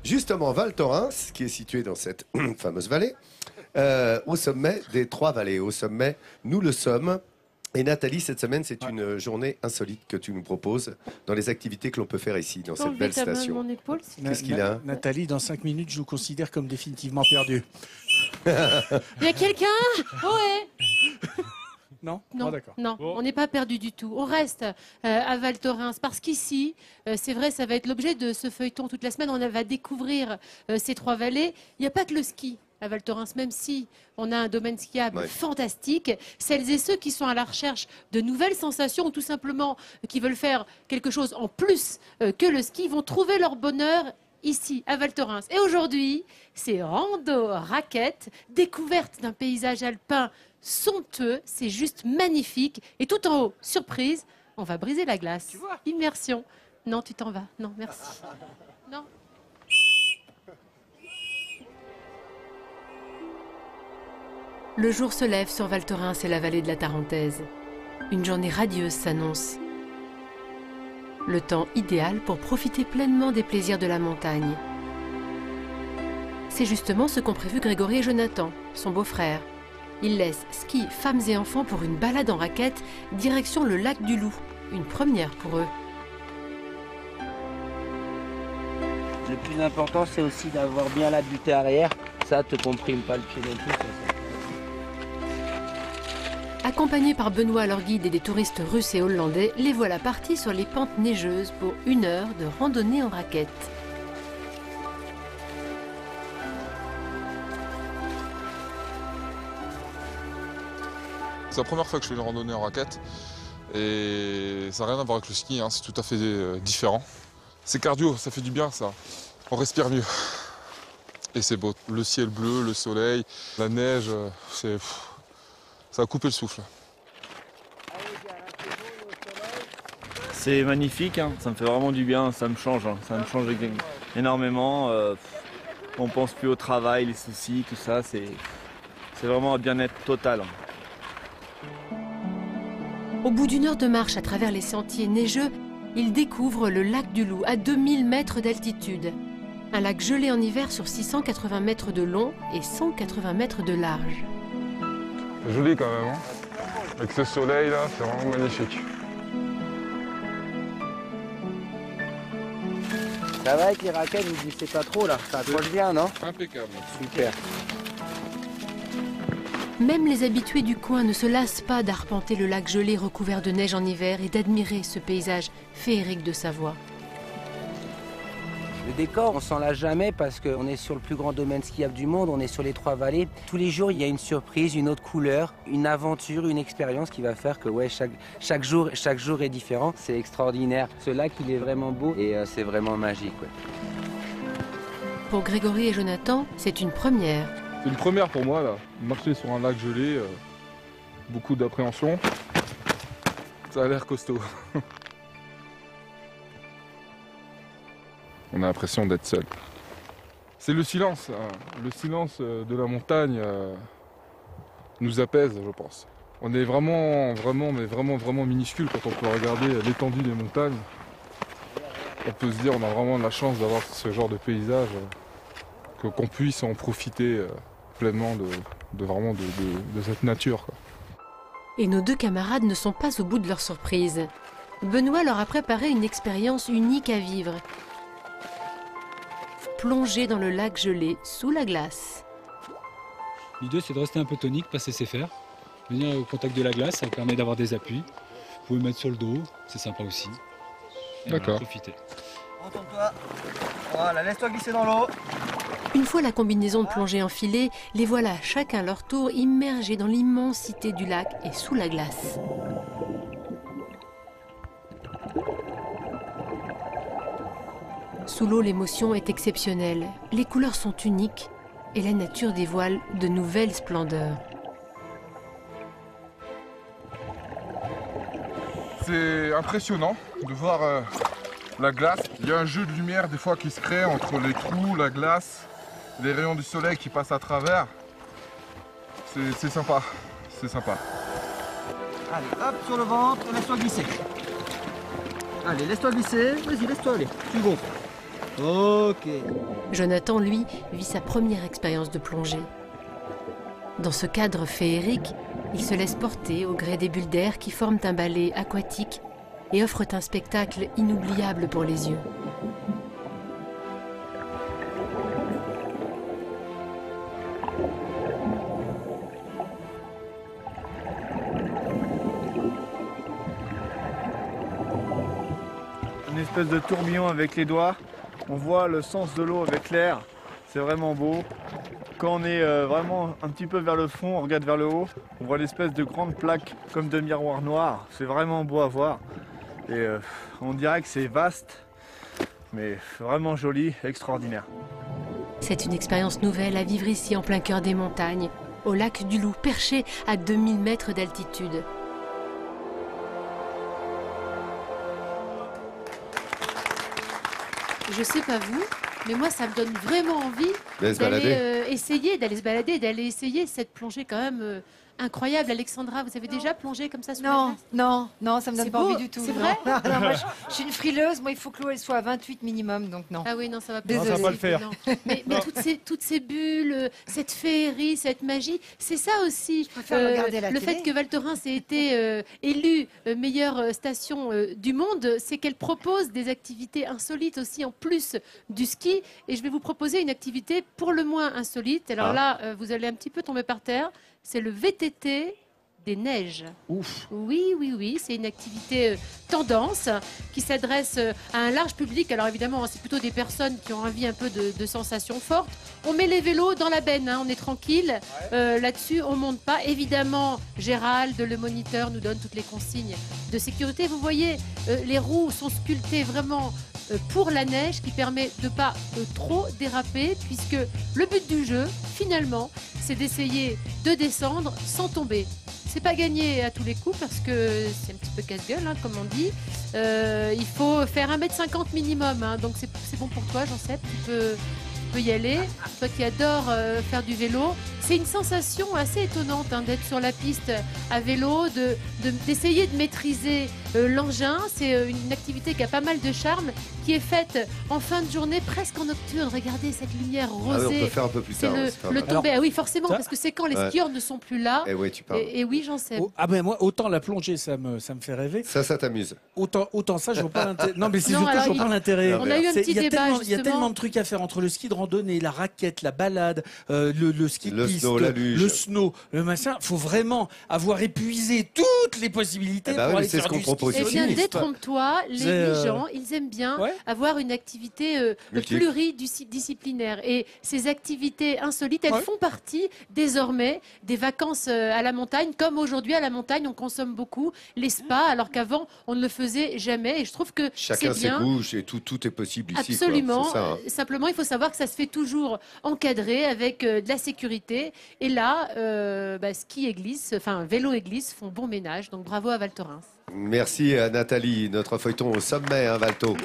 Justement, Val Thorens, qui est situé dans cette fameuse vallée, au sommet des trois vallées. Au sommet, nous le sommes. Et Nathalie, cette semaine, c'est une journée insolite que tu nous proposes dans les activités que l'on peut faire ici, dans cette belle station. Qu'est-ce qu'il a ? Nathalie, dans 5 minutes, je vous considère comme définitivement perdu. Il y a quelqu'un ? Ouais. Non, Non, oh, d'accord. non, on n'est pas perdu du tout. On reste à Val Thorens parce qu'ici, c'est vrai, ça va être l'objet de ce feuilleton toute la semaine. On va découvrir ces trois vallées. Il n'y a pas que le ski à Val Thorens, même si on a un domaine skiable fantastique. Celles et ceux qui sont à la recherche de nouvelles sensations ou tout simplement qui veulent faire quelque chose en plus que le ski vont trouver leur bonheur ici, à Val Thorens. Et aujourd'hui, c'est rando raquette, découverte d'un paysage alpin somptueux, c'est juste magnifique. Et tout en haut, surprise, on va briser la glace. Tu vois ? Immersion. Non, tu t'en vas. Non, merci. Non. Le jour se lève sur Val Thorens et la vallée de la Tarentaise. Une journée radieuse s'annonce. Le temps idéal pour profiter pleinement des plaisirs de la montagne. C'est justement ce qu'ont prévu Grégory et Jonathan, son beau-frère. Ils laissent ski, femmes et enfants pour une balade en raquette, direction le lac du Loup. Une première pour eux. Le plus important, c'est aussi d'avoir bien la butée arrière. Ça te comprime pas le pied non plus. Accompagnés par Benoît, leur guide, et des touristes russes et hollandais, les voilà partis sur les pentes neigeuses pour 1 heure de randonnée en raquette. C'est la première fois que je fais une randonnée en raquette et ça n'a rien à voir avec le ski, hein, c'est tout à fait différent. C'est cardio, ça fait du bien ça, on respire mieux. Et c'est beau, le ciel bleu, le soleil, la neige, ça a coupé le souffle. C'est magnifique, hein, ça me fait vraiment du bien, ça me change énormément. On pense plus au travail, les soucis, tout ça, c'est vraiment un bien-être total. Au bout d'1 heure de marche à travers les sentiers neigeux, ils découvrent le lac du Loup à 2000 mètres d'altitude. Un lac gelé en hiver sur 680 mètres de long et 180 mètres de large. C'est joli quand même, hein. Avec ce soleil là, c'est vraiment magnifique. Ça va avec les raquettes, vous ne glissez pas trop là, ça accroche bien, non? Impeccable. Super. Même les habitués du coin ne se lassent pas d'arpenter le lac gelé recouvert de neige en hiver et d'admirer ce paysage féerique de Savoie. Le décor, on s'en lasse jamais parce qu'on est sur le plus grand domaine skiable du monde, on est sur les trois vallées. Tous les jours, il y a une surprise, une autre couleur, une aventure, une expérience qui va faire que chaque jour est différent. C'est extraordinaire. Ce lac, il est vraiment beau et c'est vraiment magique. Ouais. Pour Grégory et Jonathan, c'est une première. C'est une première pour moi là, marcher sur un lac gelé, beaucoup d'appréhension. Ça a l'air costaud. On a l'impression d'être seul. C'est le silence de la montagne nous apaise, je pense. On est vraiment minuscule quand on peut regarder l'étendue des montagnes. On peut se dire on a vraiment de la chance d'avoir ce genre de paysage, qu'on puisse en profiter pleinement de cette nature, quoi. Et nos deux camarades ne sont pas au bout de leur surprise. Benoît leur a préparé une expérience unique à vivre. Plonger dans le lac gelé sous la glace. L'idée, c'est de rester un peu tonique, pas se laisser faire. Venir au contact de la glace, ça permet d'avoir des appuis. Vous pouvez mettre sur le dos, c'est sympa aussi. D'accord. Voilà, profitez. Retourne-toi. Voilà, laisse-toi glisser dans l'eau. Une fois la combinaison de plongée enfilée, les voilà chacun leur tour immergés dans l'immensité du lac et sous la glace. Sous l'eau, l'émotion est exceptionnelle. Les couleurs sont uniques et la nature dévoile de nouvelles splendeurs. C'est impressionnant de voir la glace. Il y a un jeu de lumière des fois qui se crée entre les trous, la glace, les rayons du soleil qui passent à travers. C'est sympa, c'est sympa. Allez, hop, sur le ventre, laisse-toi glisser. Allez, laisse-toi glisser, vas-y, laisse-toi aller, tu gonfles. Ok. Jonathan, lui, vit sa première expérience de plongée. Dans ce cadre féerique, il se laisse porter au gré des bulles d'air qui forment un ballet aquatique et offrent un spectacle inoubliable pour les yeux. Une espèce de tourbillon avec les doigts. On voit le sens de l'eau avec l'air. C'est vraiment beau. Quand on est vraiment un petit peu vers le fond, on regarde vers le haut, on voit l'espèce de grande plaque comme de miroir noir. C'est vraiment beau à voir. Et on dirait que c'est vaste, mais vraiment joli, extraordinaire. C'est une expérience nouvelle à vivre ici en plein cœur des montagnes, au lac du Loup, perché à 2000 mètres d'altitude. Je sais pas vous, mais moi ça me donne vraiment envie D'aller se balader. d'aller se balader, d'aller essayer cette plongée quand même incroyable. Alexandra, vous avez déjà plongé comme ça sous la Non, glace? non, ça me donne C'est pas beau, envie du tout. c'est non. vrai Non, moi, je suis une frileuse, moi il faut que l'eau elle soit à 28 minimum, donc non. Ah oui, non, ça va pas. Désolée. Non, ça va pas le faire. Non. Mais toutes ces bulles, cette féerie, cette magie, c'est ça aussi. préfère regarder la le télé. fait que Val Thorens ait été élue meilleure station du monde, c'est qu'elle propose des activités insolites aussi en plus du ski. Et je vais vous proposer une activité pour le moins insolite. Alors là, vous allez un petit peu tomber par terre. C'est le VTT des neiges. Ouf. Oui, c'est une activité tendance qui s'adresse à un large public. Alors évidemment, c'est plutôt des personnes qui ont envie un peu de sensations fortes. On met les vélos dans la benne, on est tranquille. Là-dessus, on monte pas. Évidemment, Gérald, le moniteur, nous donne toutes les consignes de sécurité. Vous voyez, les roues sont sculptées vraiment pour la neige qui permet de pas trop déraper, puisque le but du jeu, finalement, c'est d'essayer de descendre sans tomber. C'est pas gagné à tous les coups parce que c'est un petit peu casse-gueule, hein, comme on dit. Il faut faire 1,50 m minimum, hein, donc c'est bon pour toi, Jean-Sepp, tu peux y aller. Toi qui adores faire du vélo, c'est une sensation assez étonnante hein, d'être sur la piste à vélo, d'essayer de maîtriser l'engin. C'est une activité qui a pas mal de charme, qui est faite en fin de journée, presque en nocturne. Regardez cette lumière Ah oui, rosée. on peut faire un peu plus C'est tard. ouais, c'est pas le mal. tombé. Ah oui, forcément, ça- parce que c'est quand les Ouais. skieurs ne sont plus là. Eh oui, tu parles. Et oui, j'en sais. Ah ben moi, autant la plongée, ça me fait rêver. Ça t'amuse. Autant ça, je vois pas l'intérêt. Non, mais c'est Non, surtout, alors, je vois pas l'intérêt. On a eu un C'est- petit il y a débat, tellement- Il y a justement. tellement de trucs à faire entre le ski de randonnée, la raquette, la balade, le ski de Le piste, snow, la luge. le snow, le machin. Faut vraiment avoir épuisé toutes les possibilités Eh ben pour oui, aller mais c'est faire ce qu'on du propose ski Eh aussi. bien, soliste. détrompe-toi, C'est, les gens, ils aiment bien ouais. avoir une activité Multiple. pluridisciplinaire. Et ces activités insolites, elles Ouais. font partie désormais des vacances à la montagne. Comme aujourd'hui, à la montagne, on consomme beaucoup les spas, alors qu'avant, on ne le faisait jamais. Et je trouve que Chacun c'est ses bien. goûts et tout est possible ici. quoi. Absolument. C'est ça, hein. Simplement, il faut savoir que ça se fait toujours encadré avec de la sécurité. Et là, ski et glisse, enfin vélo et glisse font bon ménage. Donc bravo à Val Thorens. Merci à Nathalie, notre feuilleton au sommet, hein, Valto.